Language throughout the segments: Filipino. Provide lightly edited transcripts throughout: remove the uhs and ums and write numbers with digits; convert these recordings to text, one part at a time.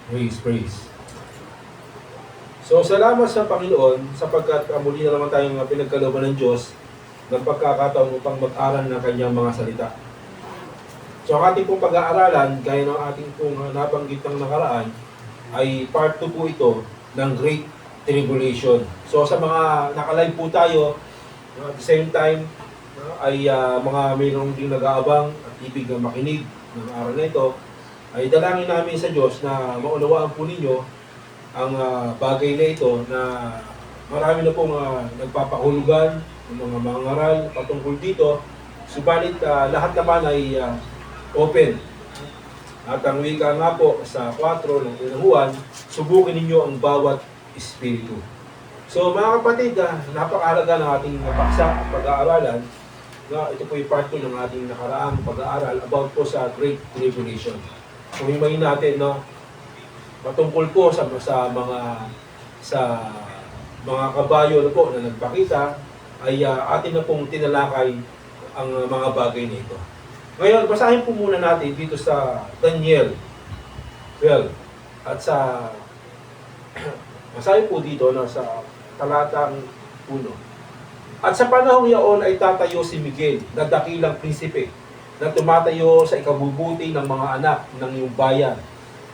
Praise. So, salamat sa Panginoon sapagkat muli na naman tayong pinagkalooban ng Diyos ng pagkakataon upang mag-aral ng kanyang mga salita. So, ang ating pong pag-aaralan, gaya ng ating pong nabanggit ng nakaraan, ay part 2 po ito ng Great Tribulation. So, sa mga nakalive po tayo, at the same time, ay mga mayroong din nag-aabang at ibig na makinig ng aral na ito, ay dalangin namin sa Diyos na maunawaan po ninyo ang bagay na ito na marami na pong nagpapahulugan ng mga mangaral patungkol dito. Subalit lahat naman ay open. At ang wika nga po sa 4 ng unang Juan, subukin ninyo ang bawat espiritu. So mga kapatid, napakahalaga ng ating paksa at pag-aaralan. Ito po yung part 2 ng ating nakaraang pag-aaral about po sa Great Tribulation. Kung himayin natin, patungkol po sa mga kabayo po na nagpakita, ay atin na pong tinalakay ang mga bagay na ito. Ngayon, basahin po muna natin dito sa Daniel 12 at sa basahin po dito sa talatang 1. At sa panahong iyon ay tatayo si Miguel na dakilang prinsipe na tumatayo sa ikabubuti ng mga anak ng iyong bayan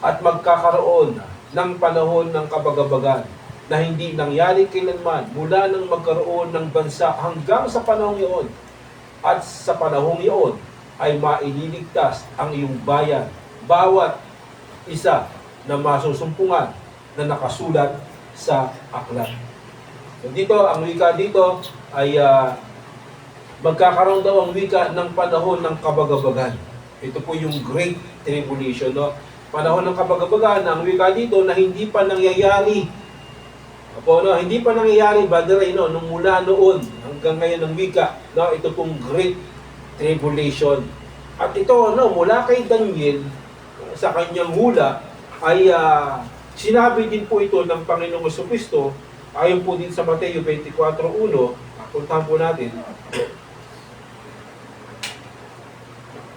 at magkakaroon ng panahon ng kabagabagan na hindi nangyari kailanman mula nang magkaroon ng bansa hanggang sa panahong iyon. At sa panahong iyon ay maililigtas ang iyong bayan, bawat isa na masusumpungan na nakasulat sa aklat. So dito, ang wika dito ay magkakaroon daw ang wika ng panahon ng kabagabagan. Ito po yung Great Tribulation. Panahon ng kabagabagan, ang wika dito na hindi pa nangyayari. Hindi pa nangyayari, brother, nung mula noon hanggang ngayon ang wika. Ito pong Great Tribulation. At ito, mula kay Daniel, sa kanyang hula, ay sinabi din po ito ng Panginoong Jesucristo, ayon po din sa Mateo 24:1, puntahan po natin.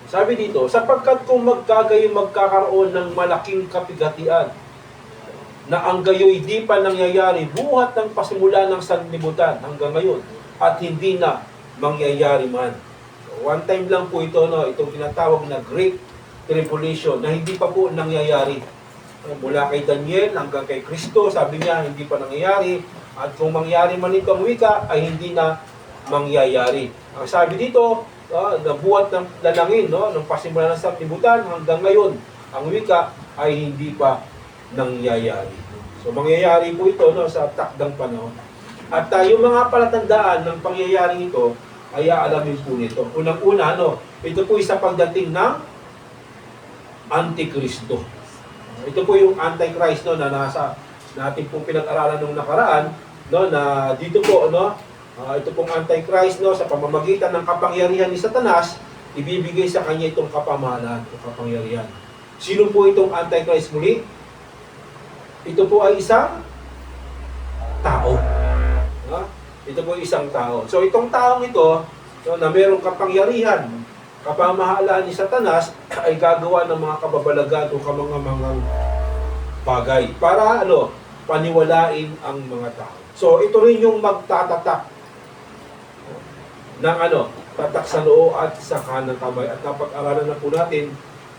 Sabi dito, sapagkat kung magkakaroon ng malaking kapigatian, na ang gayoy di pa nangyayari buhat ng pasimula ng sanlibutan hanggang ngayon, at hindi na mangyayari man. One time lang po ito, itong tinatawag na Great Tribulation, na hindi pa po nangyayari. Mula kay Daniel hanggang kay Kristo, sabi niya, hindi pa nangyayari. At kung mangyari man ito ang wika, ay hindi na mangyayari. Ang sabi dito, nabuhat ng dalangin, ng pasimula ng sanlibutan hanggang ngayon, ang wika ay hindi pa nangyayari. So, mangyayari po ito sa takdang panahon. At yung mga palatandaan ng pangyayaring ito, ay aalamin po nito. Unang-una, ito po isa pagdating ng Antikristo. Ito po yung Antichrist na nasa natin pong pinag-aralan nung nakaraan, na dito po, ito pong Antichrist, sa pamamagitan ng kapangyarihan ni Satanas, ibibigay sa kanya itong kapamahalaan o kapangyarihan. Sino po itong Antichrist muli? Ito po ay isang tao. Ito po isang tao. So itong taong ito, na mayroong kapangyarihan, kapamahalaan ni Satanas, ay gagawa ng mga kababalagan o kamangamangang bagay para paniwalain ang mga tao. So ito rin yung magtatatak ng tatak sa noo at sa kanang kamay, at napag-aralan na po natin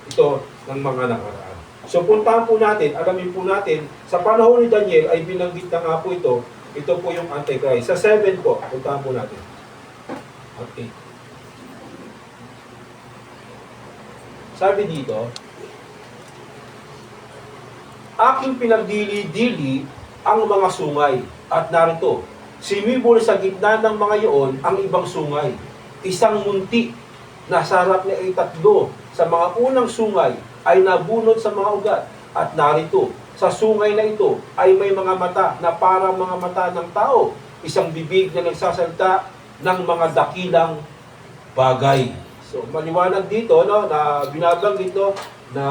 ito ng mga nakaraan. So puntahan po natin, alamin po natin, sa panahon ni Daniel ay binanggit na nga po ito po yung Antichrist. Sa 7 po, puntahan po natin. Okay. Sabi dito, aking pinagdili-dili ang mga sungay, at narito, simibol sa gitna ng mga iyon ang ibang sungay. Isang munti na sa harap niya ay 3 sa mga unang sungay ay nabunot sa mga ugat. At narito, sa sungay na ito ay may mga mata na parang mga mata ng tao. Isang bibig na nagsasalta ng mga dakilang bagay. So, maliwanag dito, na binabanggit na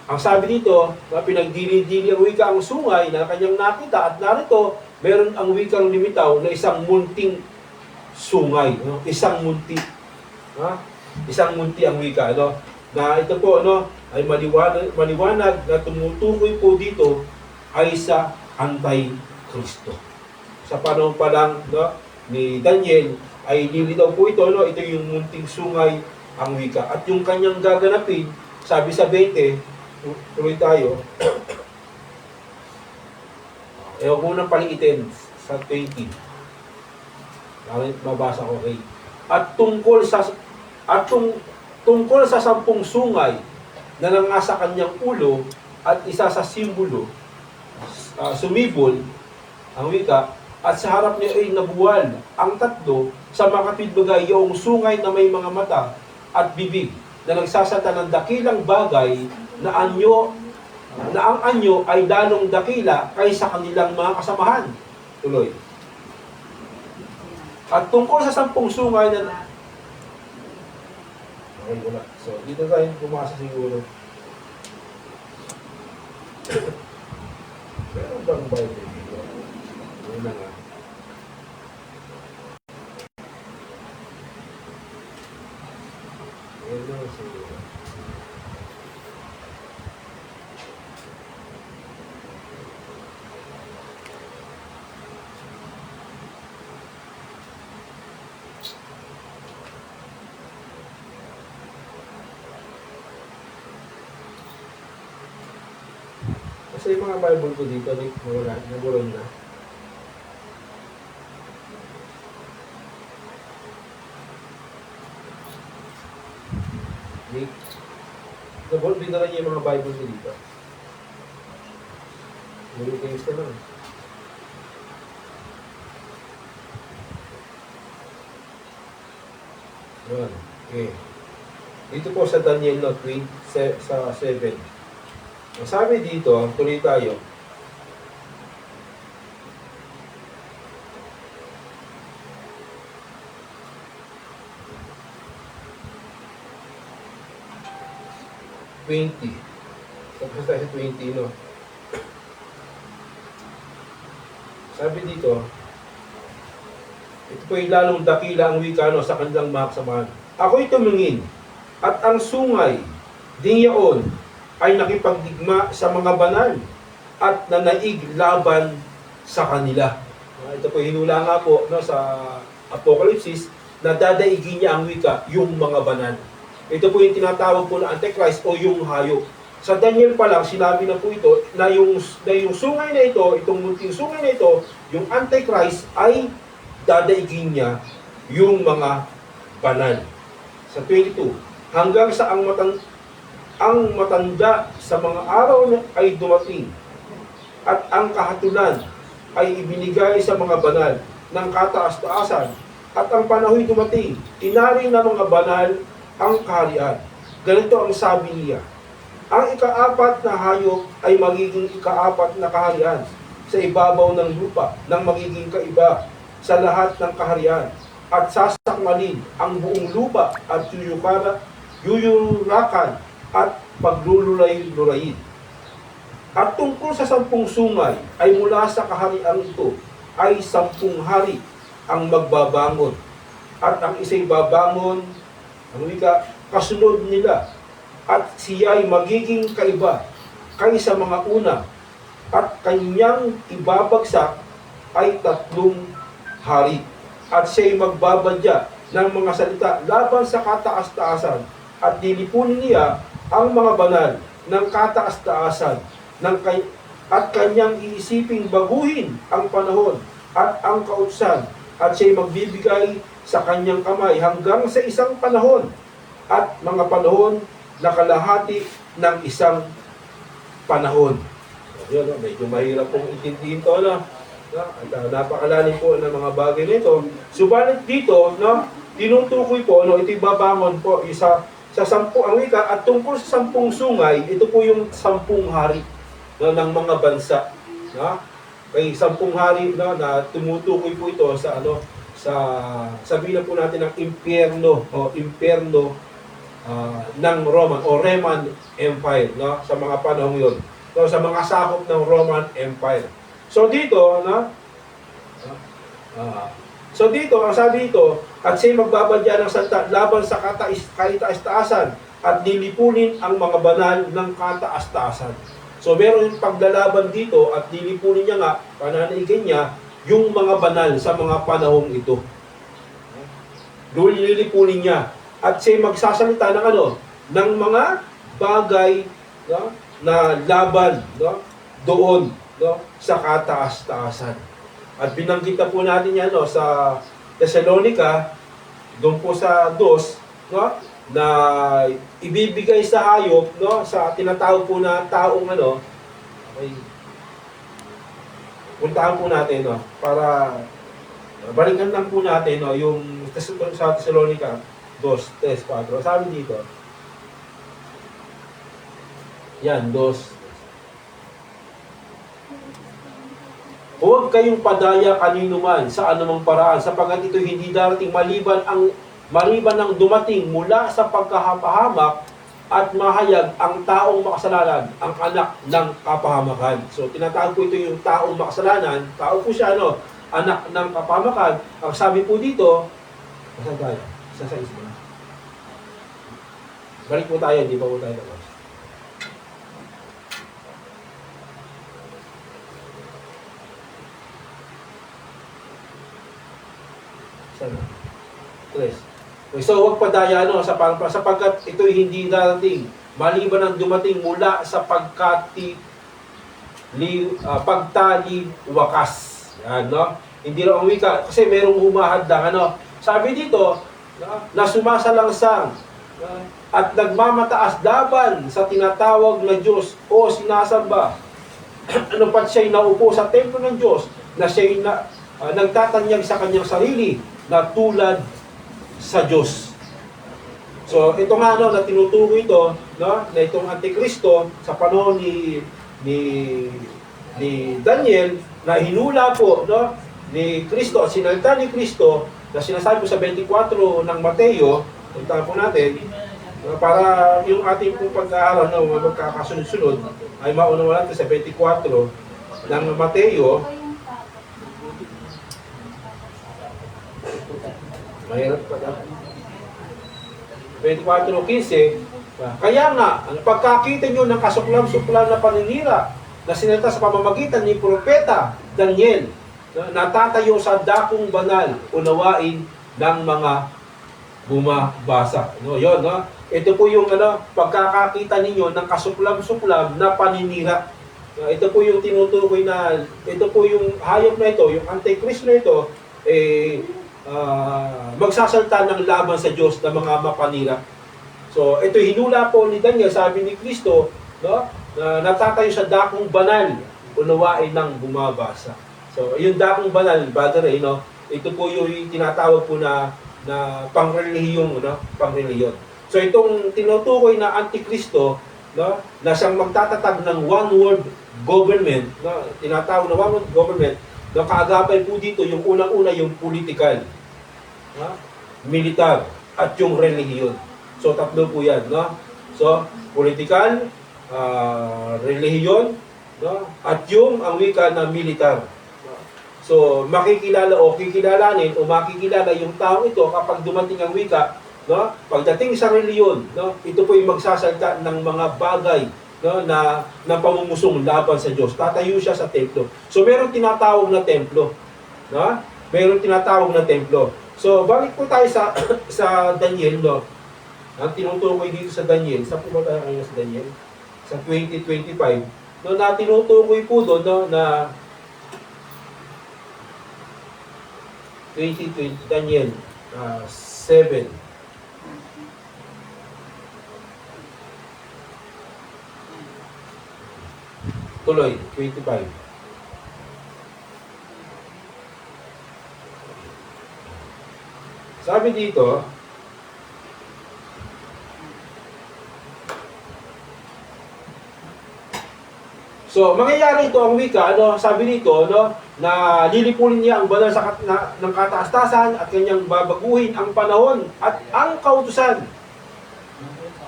ang sabi dito, na pinagdili-dili ang wika ang sungay na kanyang nakita, at narito, meron ang wikang lumitaw na isang munting sungay. Isang munti. isang munti ang wika, no? Na ito po, no, ay maliwanag na tumutukoy po dito ay sa Anti-Kristo. Sa panahon pa lang, no, ni Daniel, ay nilitaw po ito, no, ito yung munting sungay ang wika. At yung kanyang gaganapin, sabi sa 20, tuloy tayo, huwag mo nang paliitin sa 20. Bakit mabasa ko, okay? At tungkol sa 10 sungay na nangasa kanyang ulo at isa sa simbolo, sumibol ang wika, at sa harap niya ay nabuwal ang 3 sa makapit bagay yung sungay na may mga mata at bibig na nagsasata ng dakilang bagay na ang anyo ay lalong dakila kaysa kanilang mga kasamahan. Tuloy. At tungkol sa 10 sungay na... Okay, wala. So, dito tayo pumasa siguro. Meron bang Bible dito? Yun na nga. Yun na siguro. Kasi yung mga Bible ko dito, nagulong na. Nagulong na rin yung mga Bible ko dito. Nagulong kayo ka lang. Yun. Okay. Dito po sa Daniel 20, sa 7. Sabi dito, tuloy tayo. Tapos tayo sa 20, no? Sabi dito, ito po yung lalong dakila ang wika, no, sa kanilang mga kasamahan. Ako'y tumingin, at ang sungay, ding yaon, ay nakipagdigma sa mga banal at nanaig laban sa kanila. Ito po hinula nga po, no, sa Apokalipsis na dadaigin niya ang wika, yung mga banal. Ito po yung tinatawag po na Antichrist o yung hayop. Sa Daniel pa lang, sinabi na po ito na yung sungay na ito, itong munting sungay na ito, yung Antichrist ay dadaigin niya yung mga banal. Sa 22, hanggang sa ang matanda sa mga araw ay dumating at ang kahatulan ay ibinigay sa mga banal ng kataas-taasan at ang panahon dumating, inari ng mga banal ang kaharian. Ganito ang sabi niya, ang ika-4 na hayop ay magiging ika-4 na kaharian sa ibabaw ng lupa nang magiging kaiba sa lahat ng kaharian at sasakmalin ang buong lupa at yuyurakan at paglululay-lulayin. At tungkol sa 10 sungay ay mula sa kaharian ito ay 10 hari ang magbabangon. At ang isa'y babangon, ang wika, kasunod nila. At siya ay magiging kaiba kaysa mga una. At kanyang ibabagsak ay 3 hari. At siya'y magbabadya ng mga salita laban sa kataas-taasan. At dilipunin niya ang mga banal ng kataas-taasan at kanyang iisiping baguhin ang panahon at ang kautusan at siya'y magbibigay sa kanyang kamay hanggang sa isang panahon at mga panahon na kalahati ng isang panahon. Yun, medyo mahirap pong intindihin ito, no? At napakalalim po ng mga bagay nito. Subalit dito, no, tinutukoy po, no, ito'y babangon po isa sa 10 ang wika, at tungkol sa 10 sungay, ito po yung 10 hari, no, ng mga bansa. No? Kay 10 hari, no, na tumutukoy po ito sa sabihin na po natin ng impyerno o imperno ng Roman o Roman Empire, no, sa mga panahon yon. So, sa mga sakop ng Roman Empire. So dito, no, So dito, ang sabi dito, at siya'y magbabadya ng salita laban sa kataas-taasan at lilipunin ang mga banal ng kataas-taasan. So meron yung paglalaban dito at lilipunin niya nga, pananaigan niya, yung mga banal sa mga panahong ito. Lilipunin niya. At siya'y magsasalita ng ano? Ng mga bagay, no, na laban, no, doon, no, sa kataas-taasan. At binanggit na po natin yan, no, sa Thessalonica, doon po sa 2, no, na ibibigay sa hayop, no, sa tinatawag po na taong ano, ay puntahan po natin, no, para balikan lang po natin, no, yung sa Thessalonica 2:3-4. Sabi dito, yan, 2. Huwag kayong padaya kanino man sa anumang paraan, sapagkat ito hindi darating maliban ng dumating mula sa pagkahapahamak at mahayag ang taong makasalanan, ang anak ng kapahamakan. So, tinatawag po ito yung taong makasalanan. Tao po siya, no? Anak ng kapahamakan. Ang sabi po dito, saan tayo? Sa isa. Balik po tayo, hindi pa po tayo naman. Sana. Tres. So, huwag padaya, no, sapagkat ito'y hindi darating maliban ang dumating mula sa pagtali wakas. Yan, no? Hindi lang ang wika, kasi merong humahadlang, ano. Sabi dito, na sumasalangsang, at nagmamataas laban sa tinatawag na Diyos o sinasamba. Ano pat siya'y naupo sa templo ng Diyos, na siya'y nagtatanyag sa kanyang sarili na tulad sa Diyos. So, ito nga, no, na tinutukoy ito, no, na itong Antikristo sa panahon ni Daniel, na hinula po, no, ni Kristo at sinalita ni Kristo na sinasabi po sa 24 ng Mateo. Punta po natin, para yung ating pong pag-aaral, no, magkakasunod-sunod ay maunawalan sa 24 ng Mateo. Mahirap pa na. 24:15. Kaya nga, pagkakita nyo ng kasuklam-suklam na paninira na sinalita sa pamamagitan ni Propeta Daniel, natatayo sa dakong banal, unawain ng mga bumabasa. No, yon, no? Ito po yung pagkakakita ninyo ng kasuklam-suklam na paninira. Ito po yung tinutukoy na, ito po yung hayop na ito, yung Antichrist na ito, magsasalta ng laban sa Diyos na mga mapanira. So, ito hinula po ni Daniel, sabi ni Kristo, no, na natatayo sa dakong banal, unawain ng bumabasa. So, yung dakong banal, brother, no, ito po yung tinatawag po na pangrelihiyon, no, pangrelihiyon. So, itong tinutukoy na Antikristo, no, na siyang magtatatag ng one world government, no, tinatawag na one world government, no, kaagapay po dito yung unang-una yung political, militar, at yung relihiyon. So, tatlo po yan, no? So, political, relihiyon, no? At yung ang wika na militar. So, makikilala o kikilalanin o makikilala yung tao ito kapag dumating ang wika, no? Pagdating sa relihiyon, no? Ito po yung magsasalta ng mga bagay, no, na pamumusong laban sa Diyos. Tatayo siya sa templo. So, meron tinatawag na templo. No? Meron tinatawag na templo. So, balik po tayo sa Daniel, no? Ang tinutukoy dito sa Daniel, sa pumunta tayo sa Daniel, sa 20:25, no, na tinutukoy po doon, no, na 2020, Daniel 7. Tuloy, 25. Sabi dito, so, mangyayari ito ang wika, sabi dito, na lilipunin niya ang banal ng kataas-taasan at kanyang babaguhin ang panahon at ang kautusan.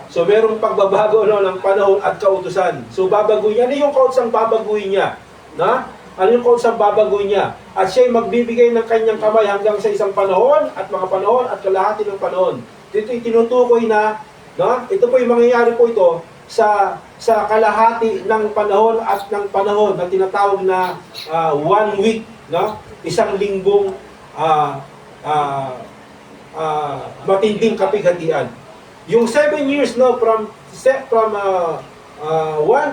So, merong pagbabago, ng panahon at kautusan. So, babaguhin niya. Ano yung kautusang babaguhin niya? Ano yung kautusan babaguhin niya? At siya'y magbibigay ng kanyang kamay hanggang sa isang panahon at mga panahon at kalahati ng panahon. Dito tinutukoy na, no? Ito po yung mangyayari po ito sa kalahati ng panahon at ng panahon na tinatawag na 1 week, no? Isang linggong matinding kapighatian. Yung 7 years, no, from 1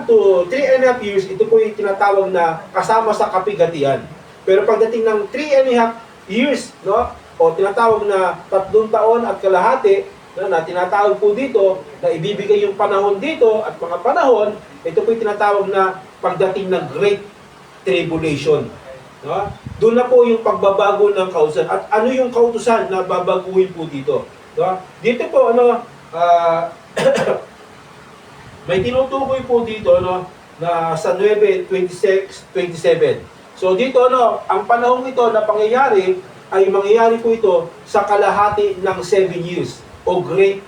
to 3.5 years, ito po yung tinatawag na kasama sa kapighatian. Pero pagdating ng 3.5 years, no, o tinatawag na 3 taon at kalahati, no, na tinatawag po dito, na ibibigay yung panahon dito at mga panahon, ito po yung tinatawag na pagdating ng Great Tribulation. No? Doon na po yung pagbabago ng kautusan. At ano yung kautusan na babaguhin po dito? No? Dito po, may tinutukoy po dito, no, na sa 9:26-27. So dito, ang panahong ito na pangyayari ay mangyayari po ito sa kalahati ng 7 years o Great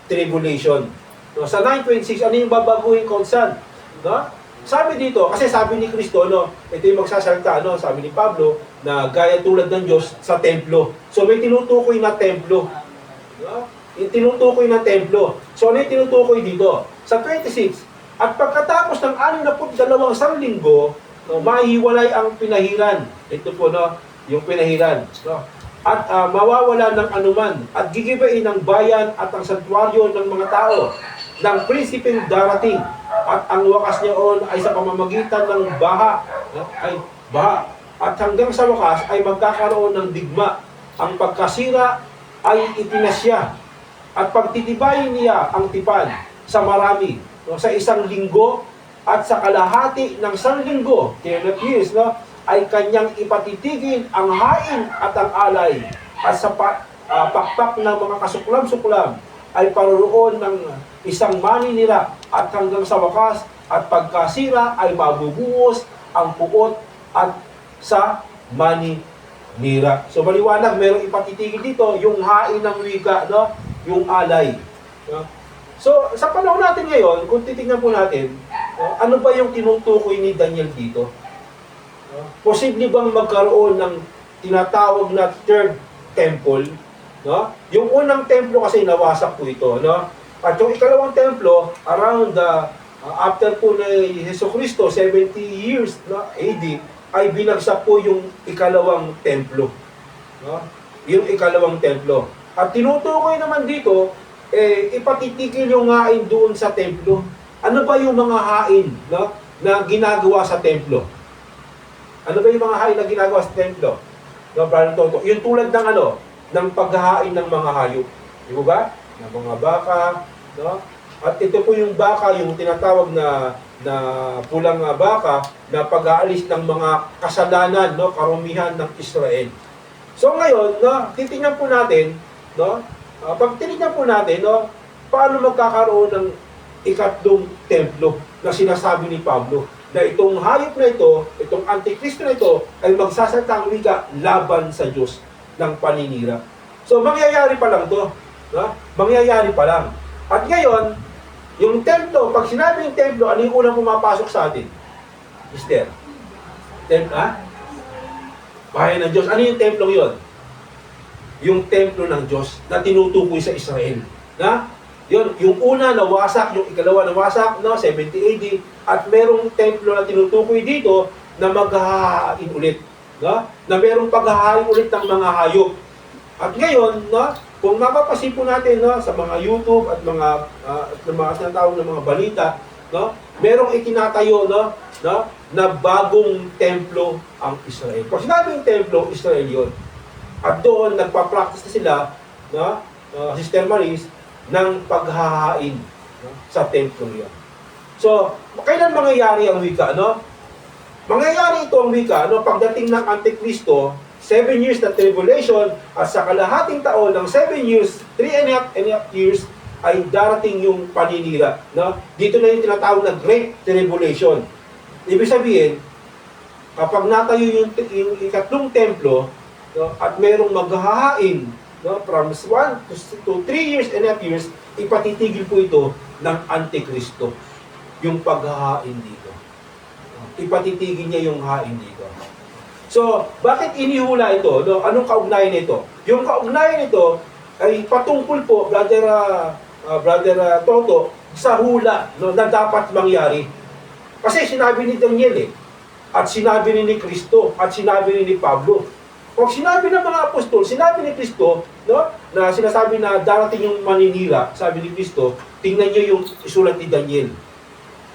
Tribulation. No, sa 9:26, ano yung babaguhin kautusan? No? Sabi dito, kasi sabi ni Kristo, ito yung magsasalita, sabi ni Pablo, na gaya tulad ng Diyos sa templo. So may tinutukoy na templo. No? Yung tinutukoy na templo. So ano yung tinutukoy dito? Sa 26, at pagkatapos ng 62 sanglinggo, mahihiwalay ang pinahiran. Ito po, yung pinahiran. No? At mawawala ng anuman, at gigibain ng bayan at ang santuaryo ng mga tao, ng prinsipeng darating, at ang wakas niyaon ay sa pamamagitan ng baha, at hanggang sa wakas ay magkakaroon ng digma. Ang pagkasira ay ipinasya, at pagtitibayin niya ang tipan sa marami, sa isang linggo at sa kalahati ng 1 linggo, 10 years, ay kanyang ipatitigil ang hain at ang alay, at sa pakpak ng mga kasuklam-suklam ay paroroon ng isang maninira, at hanggang sa wakas at pagkasira ay mabubuhos ang puot at sa maninira. So maliwanag, merong ipatitigil dito, yung hain ng wika, yung alay. So sa panahon natin ngayon, kung titingnan po natin, ano ba yung tinutukoy ni Daniel dito? Posible bang magkaroon ng tinatawag na third temple? Yung unang templo kasi nawasak po ito, At yung ikalawang templo, around after po ni Jesucristo, 70 years AD, ay binagsak po yung ikalawang templo. Yung ikalawang templo. At tinutukoy naman dito, ipatitigil yung hain doon sa templo. Ano ba yung mga hain na ginagawa sa templo? Ano ba yung mga hain na ginagawa sa templo? Yung tulad ng ng paghahain ng mga hayop. Di ba? Ng mga baka, At ito po yung baka, yung tinatawag na pulang baka, na pag-aalis ng mga kasalanan, karumihan ng Israel. So ngayon, titingnan po natin, pag tinignan po natin, paano magkakaroon ng ikatlong templo na sinasabi ni Pablo, na itong hayop na ito, itong antikristo na ito, ay magsasalita ang wika laban sa Diyos ng paninira. So mangyayari pa lang to, mangyayari pa lang. At ngayon, yung templo, pag sinabi yung templo, ano yung unang pumapasok sa atin? Mister? Bahay ng Diyos. Ano yung templo yun? Yung templo ng Diyos na tinutukoy sa Israel. Yun, yung una nawasak, yung ikalawa nawasak, 70 AD, at merong templo na tinutukoy dito na maghahain ulit. Na merong paghahain ulit ng mga hayop. At ngayon, kung mapapasin po natin sa mga YouTube at mga tinatawag ng mga balita, merong itinatayo na bagong templo ang Israel. Pag sinabing templo, Israel yun. At doon nagpa-practice na sila, Sister Maris, ng paghahain sa templo yun. So, kailan mangyayari ang wika? Mangyayari ito ang wika pagdating ng Antikristo, 7 years na tribulation, at sa kalahating taon ng 7 years, 3.5 years, ay darating yung paninira. Dito na yung tinatawag na Great Tribulation. Ibig sabihin, kapag natayo yung ikatlong templo, at merong maghahain, from 1 to 3.5 years, ipatitigil po ito ng Antikristo, yung paghahain dito. ipatitigin niya yung hain dito. So, bakit inihula ito? No? Anong kaugnayan nito? Yung kaugnayan nito ay patungkol po, Brother Toto, sa hula, no, na dapat mangyari. Kasi sinabi ni Daniel at sinabi ni Kristo, at sinabi ni Pablo. Pag sinabi ng mga apostol, sinabi ni Kristo, no, na sinasabi na darating yung maninira, sabi ni Kristo, tingnan niyo yung isulat ni Daniel.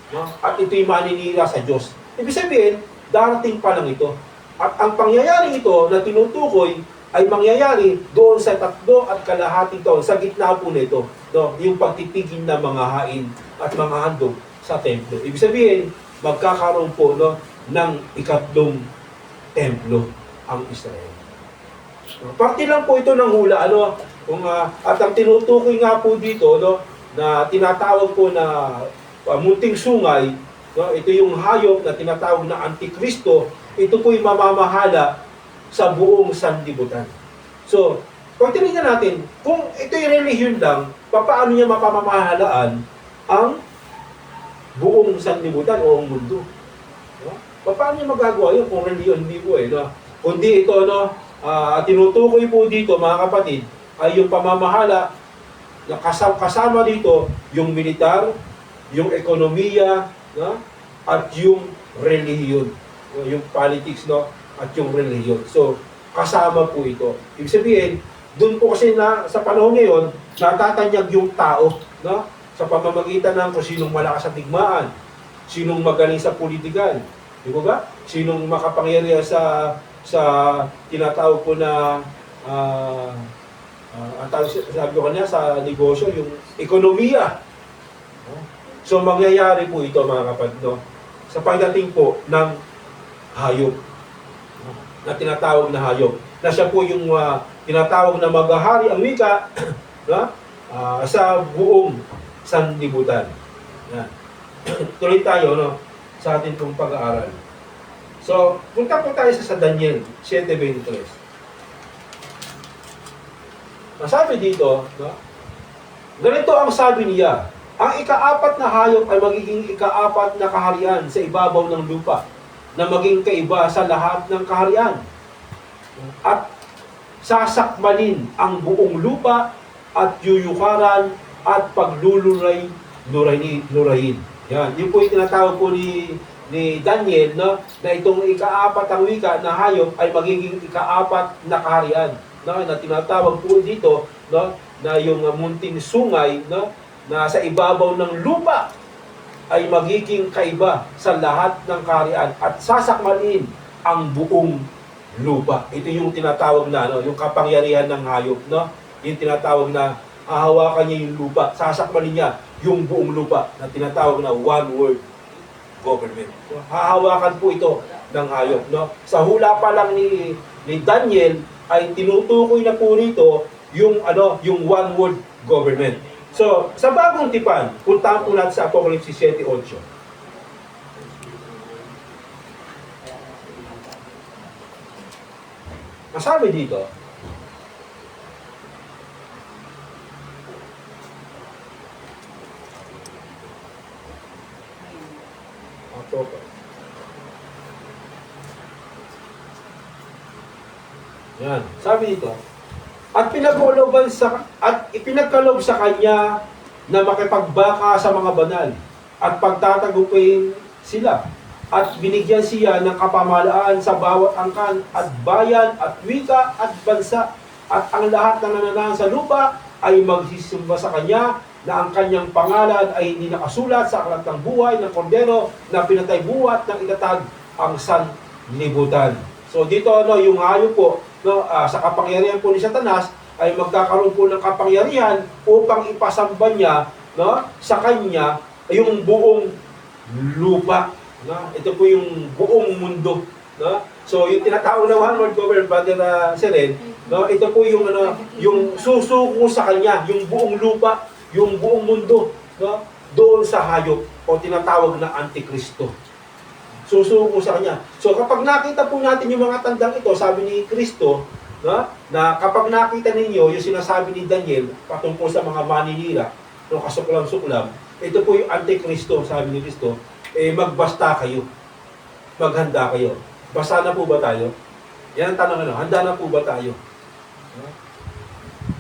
No? At ito yung maninira sa Diyos. Ibig sabihin, darating pa lang ito. At ang pangyayari ito na tinutukoy ay mangyayari doon sa 3.5 taon, sa gitna po nito, no? Yung pagtitigin ng mga hain at mga handog sa templo. Ibig sabihin, magkakaroon po, no, ng 3 templo ang Israel. Parte lang po ito ng hula, ano, at ang tinutukoy nga po dito, no, na tinatawag po na munting sungay, no, ito yung hayop na tinatawag na Antikristo. Ito po'y mamamahala sa buong sanlibutan. So, kung tinignan natin, kung ito'y relihiyon lang, paano niya mapamamahalaan ang buong sanlibutan o ang mundo? No? Paano niya magagawa yun kung relihiyon? Hindi po no? Kundi ito, no, tinutukoy po dito, mga kapatid, ay yung pamamahala na kasama dito yung militar, yung ekonomiya, no, at yung relihiyon. Yung politics, no, at yung relihiyon. So, kasama po ito. Ibig sabihin, doon po kasi na sa panahon ngayon, natatanyag yung tao, no, sa pamamagitan ng kung sinong malakas sa digmaan, sinong magaling sa politikal, di ba? Sinong makapangyarihan sa tinatawag po na sabi ko kanina sa negosyo, yung ekonomiya. So, mangyayari po ito, mga kapatid, no, sa pagdating po ng hayop, na tinatawag na hayop, na siya po yung tinatawag na maghahari ang wika sa buong sanlibutan. Yan. Tuloy tayo, no, sa ating pong pag-aaral. So, punta po tayo sa Daniel 7:23. Nasabi dito, no, ganito ang sabi niya, ang 4 na hayop ay magiging 4 na kaharian sa ibabaw ng lupa, na maging kaiba sa lahat ng kaharian. At sasakmalin ang buong lupa at yuyukaran at pagluluray-lurayin. Yan. Yun po yung tinatawag po ni Daniel, no, na itong 4 ang wika na hayop ay magiging 4 na kaharian. No, na tinatawag po dito, no, na yung munting sungay, no, na sa ibabaw ng lupa ay magiging kaiba sa lahat ng kaharian at sasakmalin ang buong lupa. Ito yung tinatawag na, no, yung kapangyarihan ng hayop, no? Yung tinatawag na hahawakan niya yung lupa, sasakmalin niya yung buong lupa, na tinatawag na one world government. So, hahawakan po ito ng hayop, no? Sa hula pa lang ni Daniel ay tinutukoy na po rito yung yung one world government. So, sa bagong tipan, puntahan po natin sa Apocalypse 7:8. Masabi dito, yan, sabi dito, at ipinagkaloob sa kanya na makipagbaka sa mga banal at pagtatagumpayin sila, at binigyan siya ng kapamahalaan sa bawat angkan at bayan at wika at bansa, at ang lahat na nananahan sa lupa ay magsisimba sa kanya, na ang kanyang pangalan ay hindi nakasulat sa aklat ng buhay ng kordero na pinatay buhat ng itatag ang sanlibutan. So dito yung hayop po, no, sa kapangyarihan po ni Satanas ay magkakaroon po ng kapangyarihan upang ipasamba niya, no, sa kanya yung buong lupa, no? Ito po yung buong mundo, no? So yung tinatawag na one world government, Brother Seren, no, ito po yung yung susuko sa kanya, yung buong lupa, yung buong mundo, no, doon sa hayop o tinatawag na Antikristo. Susuko sa kanya. So kapag nakita po natin yung mga tandang ito, sabi ni Kristo, no, na kapag nakita ninyo yung sinasabi ni Daniel patungkol sa mga maninira, no, kasuklam-suklam, ito po yung Antikristo, sabi ni Kristo, magbasta kayo. maghanda kayo. Basta na po ba tayo? Yan ang tanong, ano, handa na po ba tayo?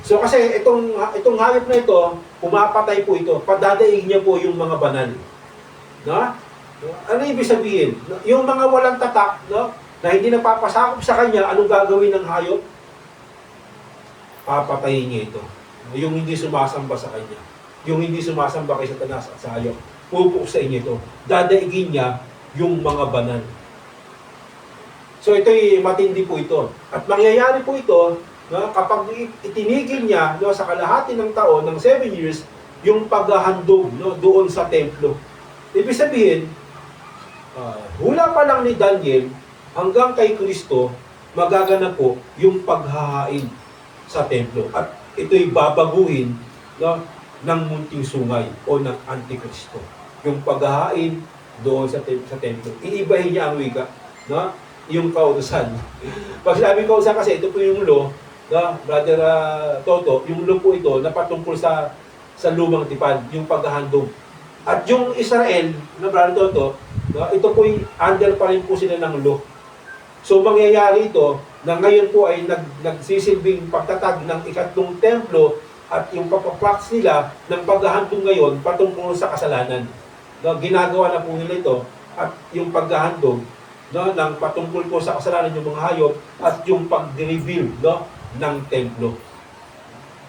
So kasi itong hayop na ito, pumapatay po ito, padadaig niya po yung mga banal. No? Ano ibig sabihin? Yung mga walang tatak, no? Na hindi napapasakop sa kanya, anong gagawin ng hayop? Papatayin niya ito. Yung hindi sumasamba sa kanya. Yung hindi sumasamba kay Satanas at sa hayop. Pupuksain niya ito. Dadaigin niya yung mga banal. So ito'y matindi po ito. At mangyayari po ito, no, kapag itinigil niya, no, sa kalahati ng taon, ng 7 years, yung paghahandog, no, doon sa templo. Ibig sabihin, hula pa lang ni Daniel, hanggang kay Kristo, magaganap po yung paghahain sa templo. At ito'y babaguhin, no, ng munting sungay o ng Antikristo. Yung paghahain doon sa templo. Iibahin niya ang wika, no, yung kautusan. Pag sinabi kautusan kasi, ito po yung law, no, Brother Toto, yung law po ito na patungkol sa lumang tipan, yung paghahandog. At yung Israel, na Brother Toto, no, ito po yung under pa rin po sila ng law. So mangyayari ito na ngayon po ay nagsisilbing pagtatag ng ikatlong templo at yung papapractice nila ng paghahandog ngayon patungkol sa kasalanan. No, ginagawa na po nila ito at yung paghahandog, no, ng patungkol po sa kasalanan yung mga hayop at yung pag-reveal, no, ng templo.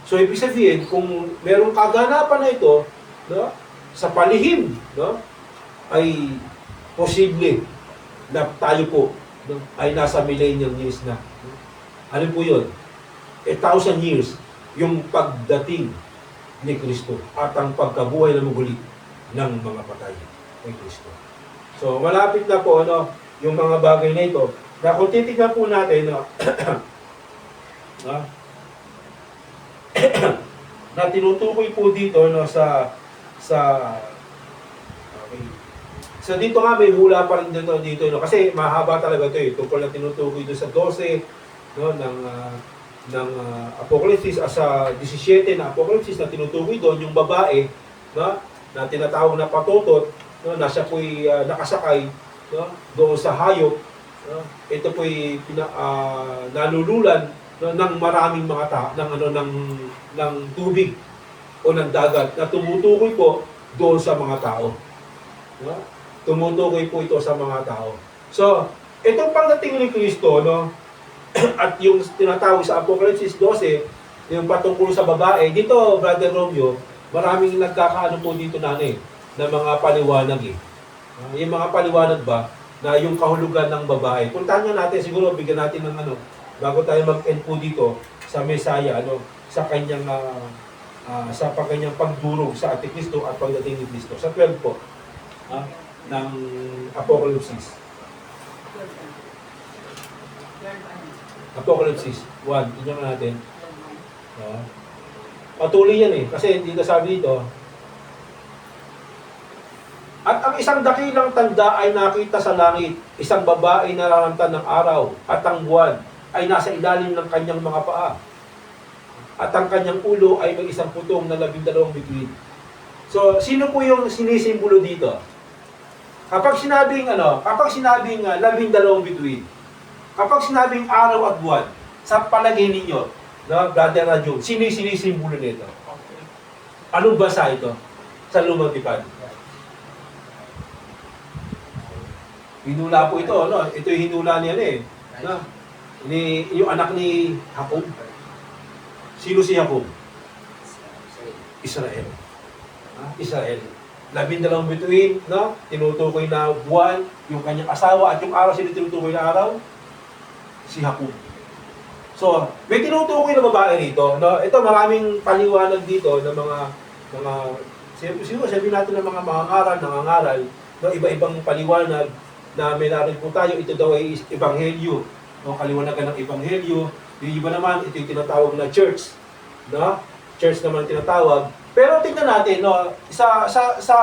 So ibig sabihin, kung merong kaganapan na ito, no, sa palihim, no, ay posible na tayo po, no, ay nasa millennial years na. Ano po yun? 1,000 years yung pagdating ni Kristo at ang pagkabuhay na muli ng mga patay ni Kristo. So malapit na po, ano, yung mga bagay na ito. Na kung titignan po natin, no, na tinutukoy po dito, no, sa okay. So dito nga may hula pa rin dito, no, kasi mahaba talaga ito eh. Tungkol na tinutukoy dito sa 12, no, ng Apocalypse, sa 17 na Apocalypse na tinutukoy doon yung babae, no, na tinatawag na patotot, no, na siya po'y nakasakay, no, doon sa hayop, no. Ito po'y nalululan, no, ng maraming mga ng tubig o ng dagat na tumutukoy po doon sa mga tao. No? Tumutukoy po ito sa mga tao. So, itong pagdating ni Kristo, no, at yung tinatawag sa Apocalypse 12, yung patungkol sa babae, dito, Brother Romeo, maraming nagkakaano po dito na mga paliwanag eh. Yung mga paliwanag ba, na yung kahulugan ng babae. Puntahan nga natin, siguro bigyan natin ng bago tayo mag-end po dito sa Messiah, sa kanyang pagdurog sa Antikristo at pagdating ni Kristo. Sa 12 po, ng Apocalypse. Apocalypse 1, tignan natin. Patuloy yan eh, kasi dito sabi dito, at ang isang dakilang tanda ay nakita sa langit, isang babae na nararamtan ng araw, at ang buwan ay nasa ilalim ng kanyang mga paa. At ang kanyang ulo ay may isang putong na 12 bituin. So, sino po yung sinisimbolo dito? Kapag sinabing 12 bituin, kapag sinabing araw at buwan, sa palagay ninyo, no, Brother Radyo, sino yung sinisimbolo nito? Anong basa ito? Sa lumang tipan. Hinula po ito, no? Ito yung hinula niya no? Yung anak ni Jacob. Sino si Jacob? Israel. Israel. 12 bituin, no? Tinutukoy na buwan, yung kanyang asawa, at yung araw, sino tinutukoy na araw? Si Jacob. So, may tinutukoy na babae rito, no? Ito, maraming paliwanag dito ng mga siguro sabihin natin ng mga nangangaral, no? Iba-ibang paliwanag na may narin po tayo, ito daw ay ebanghelyo, no? Kaliwanagan ng ebanghelyo. Yung iba naman, ito yung tinatawag na church, no? Church naman tinatawag. Pero tingnan natin, no, sa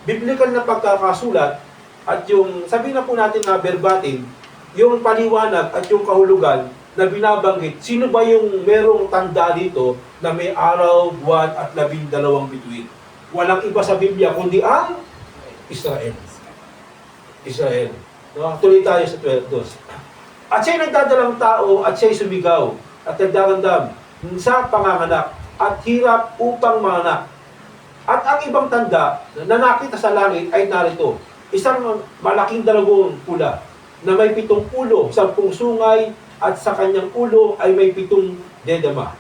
biblical na pagkakasulat at yung sabihin na po natin na verbatim, yung paliwanag at yung kahulugan na binabanggit, sino ba yung merong tanda dito na may araw, buwan at 12 bituin? Walang iba sa Biblia kundi ang Israel. Israel. No? Tuloy tayo sa 12:2. At siya'y nagdadalang tao at siya'y sumigaw at nagdarandam sa panganganak at hirap upang manganak. At ang ibang tanda na nakita sa langit ay narito, isang malaking dalawang pula na may 7 ulo, 10 sungay, at sa kanyang ulo ay may 7 dedama.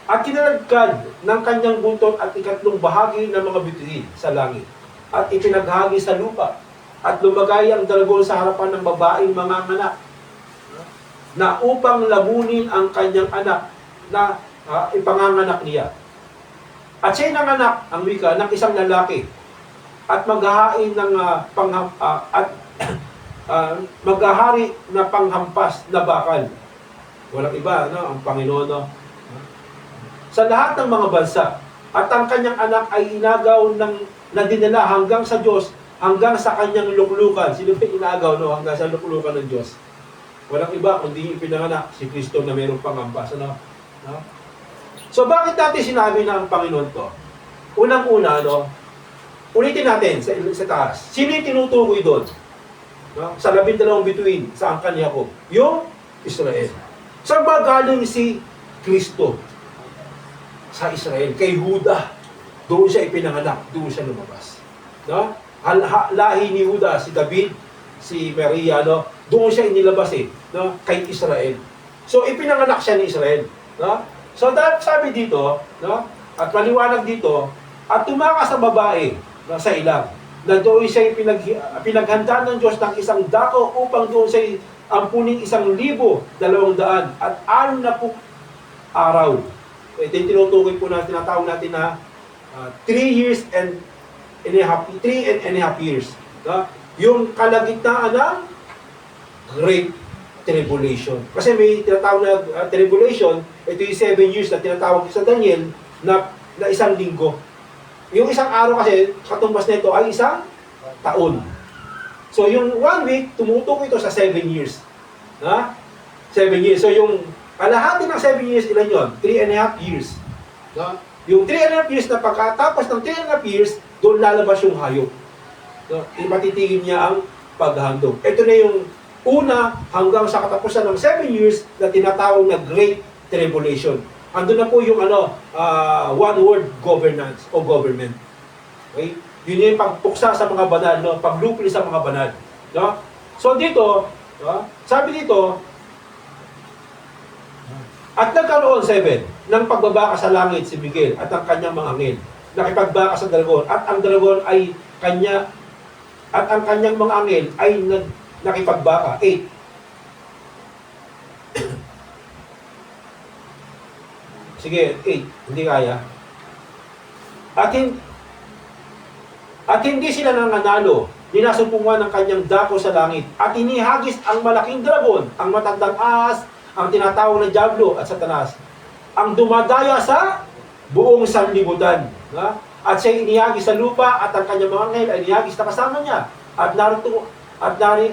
At kinalagkad ng kanyang buntot at 3 bahagi ng mga bituin sa langit, at ipinaghagi sa lupa, at lumagay ang dalagol sa harapan ng babaeng manganganak, na upang lamunin ang kanyang anak na ipanganganak niya. At siya'y nanganak, ang wika, ng isang lalaki, at maghahain ng maghahari na panghampas na bakal. Walang iba, no? Ang Panginoon, no? Sa lahat ng mga bansa. At ang kanyang anak ay inagaw na dinala hanggang sa Diyos, hanggang sa kanyang luklukan. Sino ba inagaw, no? Hanggang sa luklukan ng Diyos. Walang iba, kundi ipinanganak si Kristo na mayroong panghampas. Ano? No? So, bakit natin sinabi ng Panginoon to? Unang-una, no? Ulitin natin sa taas. Sino yung tinutukoy doon? No? Sa 12 bituin, sa angkan ni Jacob. Yung Israel. Saan ba galing si Kristo? Sa Israel. Kay Huda. Doon siya ipinanganak. Doon siya lumabas. No? Lahi ni Huda, si David, si Maria, no? Doon siya inilabas no? Kay Israel. So, ipinanganak siya ni Israel. No? So, sabi dito, no? At maliwanag dito, at tumakas sa babae, no? Sa ilang, na doon siya pinaghanda ng Diyos ng isang dako upang doon siya ampunin 1,200 at 60 araw. Ito yung tinutukoy po natin, tinatawag natin na 3 and a half years. No? Yung kalagitnaan ng Great Tribulation. Kasi may tinatawag na tribulation, ito yung 7 years na tinatawag sa Daniel na 1 linggo. Yung 1 araw kasi, katumbas nito ay 1 taon. So yung 1 week, tumutukoy ito sa 7 years. Ha? 7 years. So yung kalahati ng 7 years, ilan yun? 3 and a half years. Ha? Yung 3 and a half years na pagkatapos ng 3 and a half years, doon lalabas yung hayop. So, ipatitigin niya ang paghandog. Ito na yung una hanggang sa katapusan ng 7 years na tinatawag na Great Tribulation. Ando na po yung one word governance o government. Okay? Yun yung pagpuksa sa mga banal, no? Paglupil sa mga banal. No? So dito, no? Sabi dito, at nagkaroon 7 ng pagbabaka sa langit si Miguel at ang kanyang mga anghel. Nakipagbaka sa dragon at ang dragon ay at ang kanyang mga anghel ay nakipagbaka. 8. Sige, 8. Hindi kaya. At hindi sila nanganalo. Ninasumpungan ng kanyang dako sa langit. At inihagis ang malaking dragon, ang matandang ahas, ang tinatawag na Diablo at Satanas, ang dumadaya sa buong sanlibutan. At siya inihagis sa lupa at ang kanyang mga anghel ay inihagis na kasama niya. At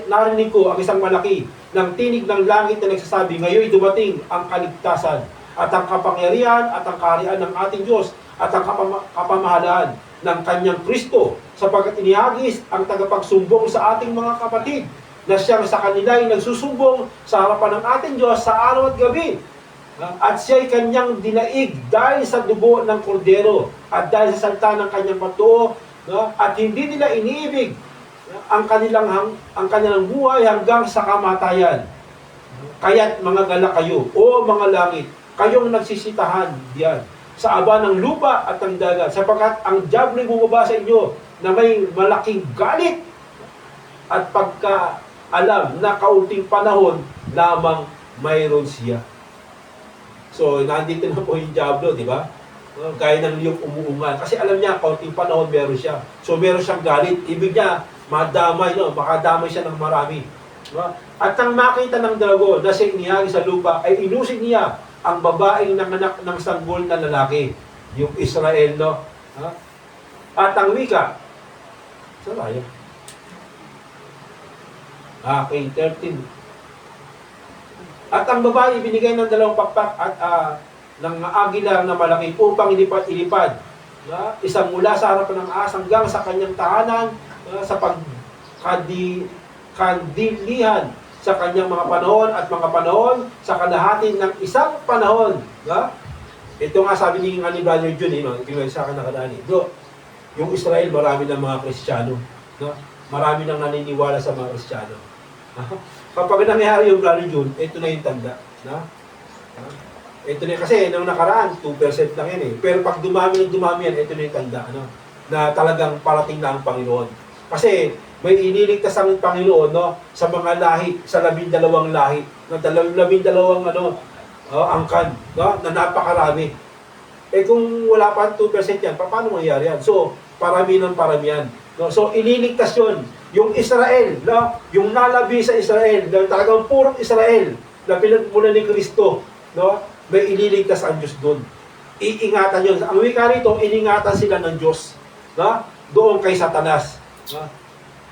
narinig ko ang isang malaki ng tinig ng langit na nagsasabi, ngayon dumating ang kaligtasan at ang kapangyarihan at ang kaharian ng ating Diyos at ang kapamahalaan ng kanyang Kristo, sapagkat inihagis ang tagapagsumbong sa ating mga kapatid na siyang sa kanila ay nagsusumbong sa harapan ng ating Diyos sa araw at gabi. At siya'y kanyang dinaig dahil sa dugo ng kordero at dahil sa salita ng kanyang patuo, at hindi nila iniibig ang kanilang buhay hanggang sa kamatayan. Kaya't mga galak kayo, o mga langit, kayong nagsisitahan diyan sa aba ng lupa at ng dagat, sapagkat ang diablo ay bumaba sa inyo na may malaking galit at pagkaalam na kaunting panahon lamang mayroon siya. So, nandito na po yung diablo, di ba? Gaya ng liyong umuungan. Kasi alam niya, kaunting panahon meron siya. So, meron siyang galit. Ibig niya, madamay, no? Makadamay siya ng marami. Diba? At nang makita ng dragon na siya inihagi sa lupa, ay inusig niya ang babaeng nanganak ng sanggol na lalaki, yung Israel, no? Ha? At ang wika, saan tayo? Okay, 13. At ang babae binigay ng 2 pakpak at ng agila na malaki upang ilipad. Isang mula sa harapan ng ahas hanggang sa kanyang tahanan sa kandilihan sa kanyang mga panahon at mga panahon sa kalahati ng isang panahon. Ha? Ito nga sabi ni Brother Jun, kinuha sa akin nakadaan. Bro, yung Israel, marami ng mga Kristiyano. No? Marami nang naniniwala sa mga Kristiyano. Kapag nangyari yung Brother Jun, ito na yung tanda. No? Ito na kasi, nung nakaraan, 2% lang yan eh. Pero pag dumami yan, ito na yung tanda. Na talagang parating na ang Panginoon. Kasi, may iniligtas ang Panginoon sa mga lahi, sa 12 lahi, na 12 angkan, na napakarami. Kung wala pa 2% yan, paano mangyayari yan? So, parami ng paramihan. So, ililigtas yun. Yung Israel, yung nalabi sa Israel, talagang purong Israel, na pinagmula ni Kristo, may ililigtas ang Diyos doon. Iingatan yun. Ang wika rito, iningatan sila ng Diyos. Doon kay Satanas.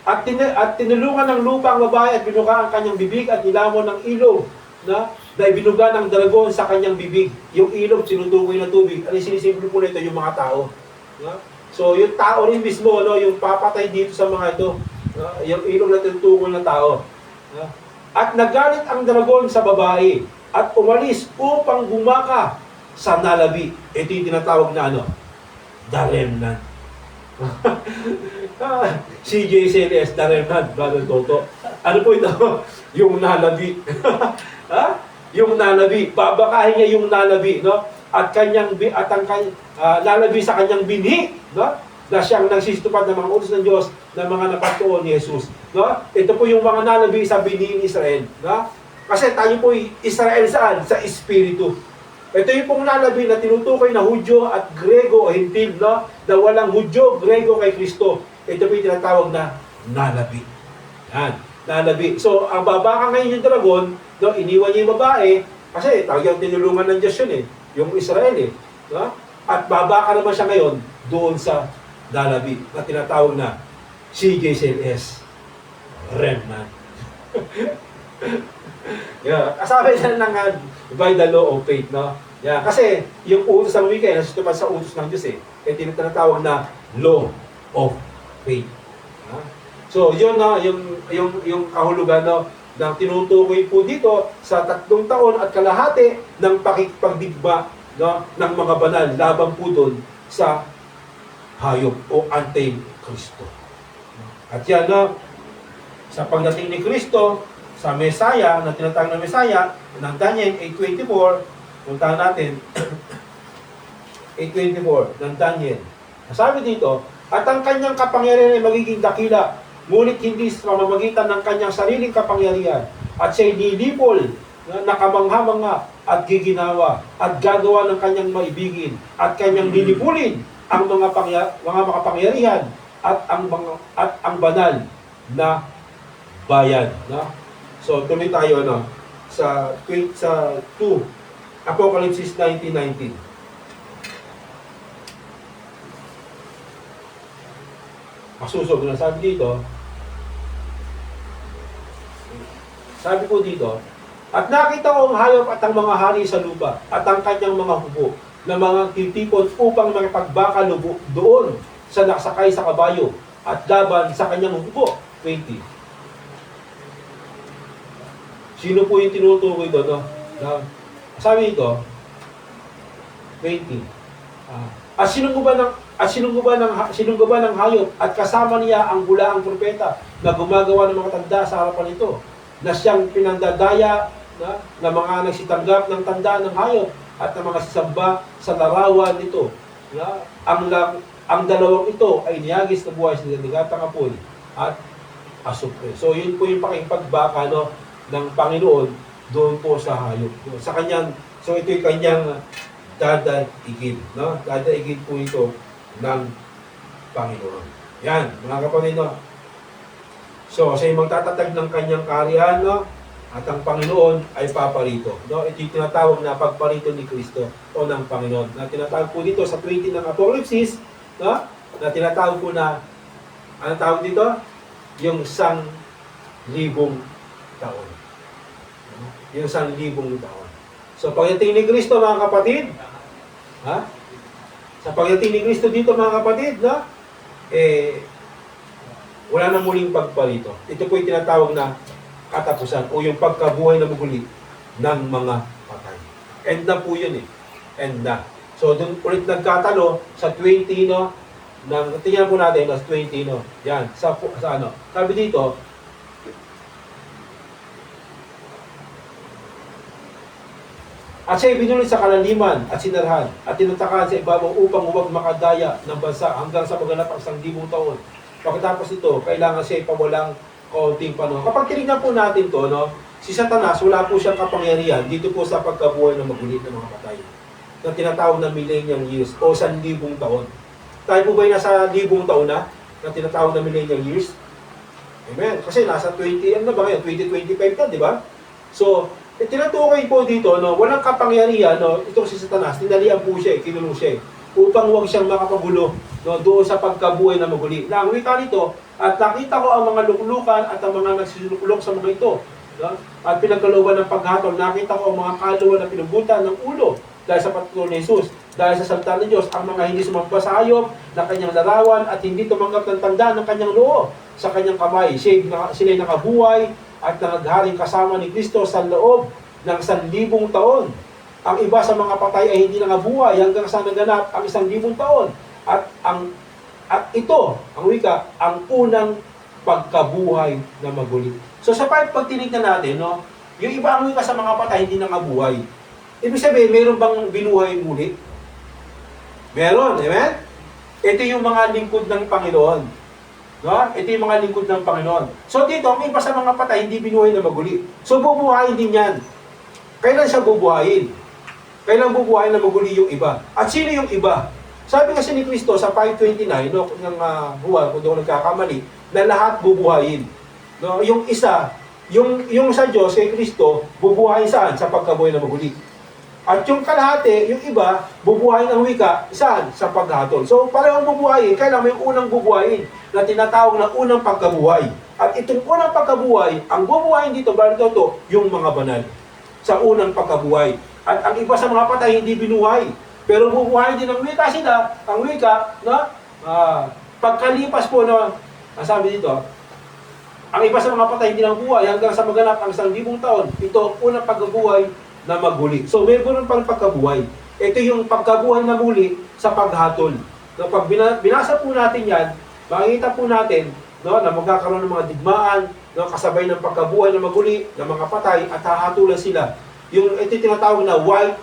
At tinulungan ng lupa ang babae at binuka ang kanyang bibig at nilamon ng ilog na ibinuga ng dragon sa kanyang bibig. Yung ilog, sinutukoy na tubig. Ano sinisimple po nito? Yung mga tao. So, yung tao rin mismo, yung papatay dito sa mga ito. Yung ilog na tinutukoy na tao. At nagalit ang dragon sa babae at umalis upang gumaka sa nalabi. Ito yung tinatawag na The Remnant. CJCLS, The Remnant, Brother Toto. Ano po ito? Yung nalabi. Yung nalabi. Babakahin niya yung nalabi, At lalabi sa kanyang binhi, Na siyang nagsisitupad ng mga utos ng Diyos na mga napatuon ni Jesus. Ito po yung mga nalabi sa binhi ni Israel. Kasi tayo po Israel saan? Sa Espiritu. Ito yung pong nalabi na tinutukoy na Hudyo at Grego o Hintil, na walang Hudyo, Grego kay Kristo. Ito po yung tinatawag na nalabi. Yan, nalabi. So, ang babaka ngayon yung dragon, iniwan niya yung babae, kasi talagang tinulungan ng Diyos yun yung Israel At babaka naman siya ngayon doon sa nalabi na tinatawag na CJCLS Remnant. Kasabi na ng by the law of faith, kasi yung utos ng wika, nasitupad sa utos ng Diyos tinatawag na law of faith. So, yun yung kahulugan ng tinutukoy po dito sa 3 taon at kalahati ng pakikipagdigma ng mga banal laban po doon sa hayop o anti-Kristo. At yan sa pagdating ni Kristo sa Mesaya, na tinatawag na Mesaya, ng Daniel 8:24, puntahan natin, 8:24 ng Daniel. Sabi dito, at ang kanyang kapangyarihan ay magiging dakila, ngunit hindi sa pamamagitan ng kanyang sariling kapangyarihan, at siya'y lilipol, nakamangha-mangha, at giginawa, at gagawa ng kanyang maibigin, at kanyang lilipulin ang mga makapangyarihan, at ang banal na bayan. So, tuloy tayo sa 2 Apocalypse 19:19. Masusog na sabi po dito, at nakita ko ang hayop at ang mga hari sa lupa at ang kanyang mga hubo na mga titipon upang makipagbaka doon sa nakasakay sa kabayo at laban sa kanyang hubo. 20. Sino po yung tinutukoy doon? Sabi ito, 20. At sinungguban ng hayop at kasama niya ang bulaang propeta na gumagawa ng mga tanda sa harapan nito, na siyang pinandadaya na mga nagsitanggap ng tanda ng hayop at ng mga sisamba sa larawan nito. Ang dalawang ito ay niyagis na buhay sa ligatang apoy at asupre. So yun po yung pakipagbaka ng Panginoon doon po sa hayop. Sa kanyang, so ito yung kanyang dadaigin. Dadaigin po ito ng Panginoon. Yan, mga kapatid. So, siya yung magtatatag ng kanyang kaharian, at ang Panginoon ay paparito. Ito yung tinatawag na pagparito ni Kristo o ng Panginoon. Na tinatawag po dito sa 20 ng Apocalypse, na tinatawag po na, ano tawag dito? Yung 1,000 taon. Yung 1,000 taon. So, pagdating ni Kristo, mga kapatid, sa pagdating ni Kristo dito, mga kapatid, Wala na muling pagparito. Ito po yung tinatawag na katapusan o yung pagkabuhay na muli ng mga patay. End na po yun eh. End na. So, doon ulit nagkatalo sa 20, no? Tingnan po natin, sa 20, no? Yan, sa ano. Sabi dito, at siya ibinulit sa kalaliman at sinarhan at tinatakan sa ibabaw upang huwag makadaya ng bansa hanggang sa maganap ang 1,000 taon. Pagkatapos ito, kailangan siya ipawalang kaunting panahon. Kapag tinignan po natin to, no, si Satanas, wala po siyang kapangyarihan dito po sa pagkabuhay ng magulit ng mga patay na tinatawag na millennial years o 1,000 taon. Tayo po ba yung nasa 1,000 taon na tinatawag na millennial years? Amen. Kasi nasa 20, ano ba ngayon? 2025 na, di ba? So, tinutukoy po dito, no, walang kapangyarihan, no, itong si Satanas, tinalian po siya, kinulong siya, upang huwag siyang makapagulo, no, doon sa pagkabuhay na maguli. Na ang wika nito, at nakita ko ang mga luklukan at ang mga nagsiluklok sa mga ito, no, at pinagkalooban ng paghatol, nakita ko ang mga kaluwan na pinubutan ng ulo dahil sa patuloy ni Jesus, dahil sa salita ng Diyos, ang mga hindi sumamba sa hayop na kanyang larawan at hindi tumanggap ng tanda ng kanyang loob sa kanyang kamay. Sila'y nakabuhay at nagharing kasama ni Kristo sa loob ng 1,000 taon. Ang iba sa mga patay ay hindi nangabuhay hanggang sa naganap ang 1,000 taon. At ito, ang wika, ang unang pagkabuhay na maguli. So sa pag tinignan natin, no, yung iba ang wika sa mga patay hindi nangabuhay. Ibig sabihin, meron bang binuhay muli? Meron, amen? Ito yung mga lingkod ng Panginoon. No? Ito yung mga lingkod ng Panginoon. So dito, ang iba sa mga patay, hindi binuhay na maguli. So bubuhayin din yan. Kailan siya bubuhayin? Kailan bubuhayin na maguli yung iba? At sino yung iba? Sabi kasi ni Kristo sa 5:29, no, ng Juan, kung doon nagkakamali, na lahat bubuhayin. No? Yung isa, yung sa Diyos, kay Kristo, bubuhayin saan? Sa pagkabuhay na maguli. At yung kalahati, yung iba, bubuhayin ang wika, saan? Sa paghatol. So, parehong bubuhayin, kailan may unang bubuhayin na tinatawag na unang pagkabuhay. At itong unang pagkabuhay, ang bubuhayin dito, barito to, yung mga banal. Sa unang pagkabuhay. At ang iba sa mga patay, hindi binuhay. Pero bubuhayin din ang wika sila, ang wika, na pagkalipas po na, sabi dito, ang iba sa mga patay, hindi nang buhay hanggang sa maganap ang 1,000 taon. Ito ang unang pagkabuhay na maguli. So, meron pang pagkabuhay. Ito yung pagkabuhay na muli sa paghatol. No, pag binasa po natin yan, makikita po natin, no, na magkakaroon ng mga digmaan, no, kasabay ng pagkabuhay na maguli ng mga patay at hahatulan sila. Ito tinatawag na white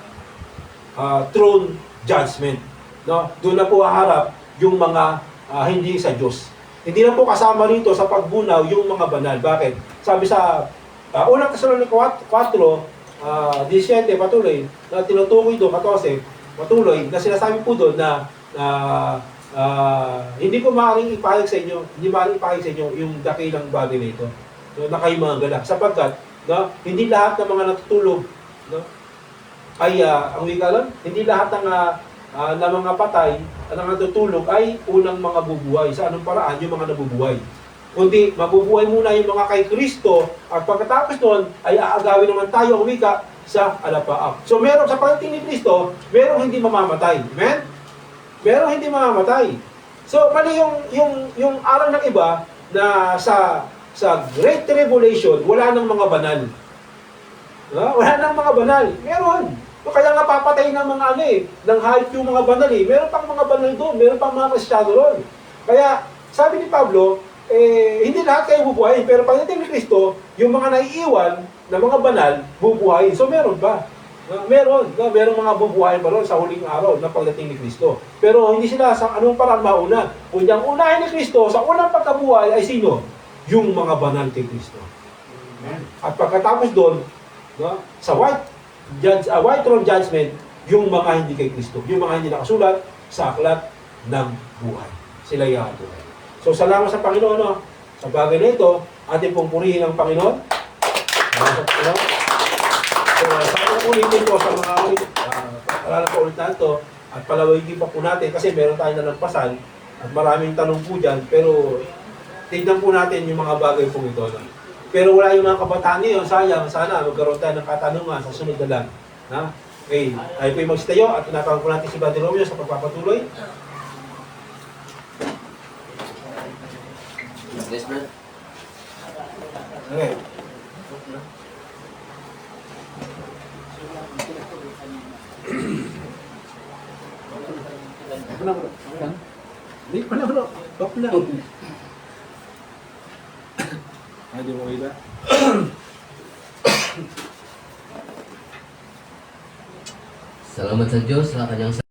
throne judgment. No? Doon na po haharap yung mga hindi sa Diyos. Hindi na po kasama rito sa pagbunaw yung mga banal. Bakit? Sabi sa unang Tesalonica 4, 17 patuloy, na tinutukoy doon, 14, patuloy, na sinasabi po doon na hindi ko maaaring ipahayag sa inyo, yung dakilang bagay na ito, no, na kayo mga galak, sapagkat, no, hindi lahat ng mga natutulog, no, ay, ang wika lang, hindi lahat ng mga patay, na natutulog ay unang mga bubuhay. Sa anong paraan, yung mga nabubuhay. Kundi mabubuhay muna yung mga kay Kristo at pagkatapos doon ay aagawin naman tayo ang wika sa alapaap. So meron sa pagdating ni Kristo, merong hindi mamamatay. Amen? Merong hindi mamamatay. So mali yung aral ng iba na sa Great Tribulation, wala nang mga banal. Wala nang mga banal. Meron. So, kaya nga papatay ng mga ng hayop yung mga banal eh. Meron pang mga banal doon, meron pang mga Kristiyano doon. Kaya sabi ni Pablo, hindi lahat kayo bubuhayin, pero pagdating ni Kristo, yung mga naiiwan na mga banal, bubuhayin. So meron ba? Meron mga bubuhayin pa ron sa huling araw na pagdating ni Kristo. Pero hindi sila sa anong parang mauna. Kung yung unahin ni Kristo, sa unang pagkabuhay ay sino? Yung mga banal kay Kristo. At pagkatapos doon, no, sa white throne judgment, yung mga hindi kay Kristo, yung mga hindi nakasulat sa aklat ng buhay. Sila yahatuhan. So, salamat sa Panginoon, no? Sa bagay na ito, ating pong purihin ang Panginoon. Salamat sa Panginoon. So, sa ating ulitin po sa mga ulit, paalala po ulit na ito, at palawigin pa po natin, kasi meron tayong nalampasan, at maraming tanong po dyan, pero tignan po natin yung mga bagay po ito. No? Pero wala yung mga kabataan ngayon, sayang, sana magkaroon tayo ng katanungan sa sunod na lang. Okay, tayo po yung magsitayo, at tinatawag po natin si Brother Romeo sa pagpapatuloy. Yes, bro. Okay. Apa na bro? Hindi pa na bro. Top na. Ay, di mo ida. Salamat sa Diyos sa kanyang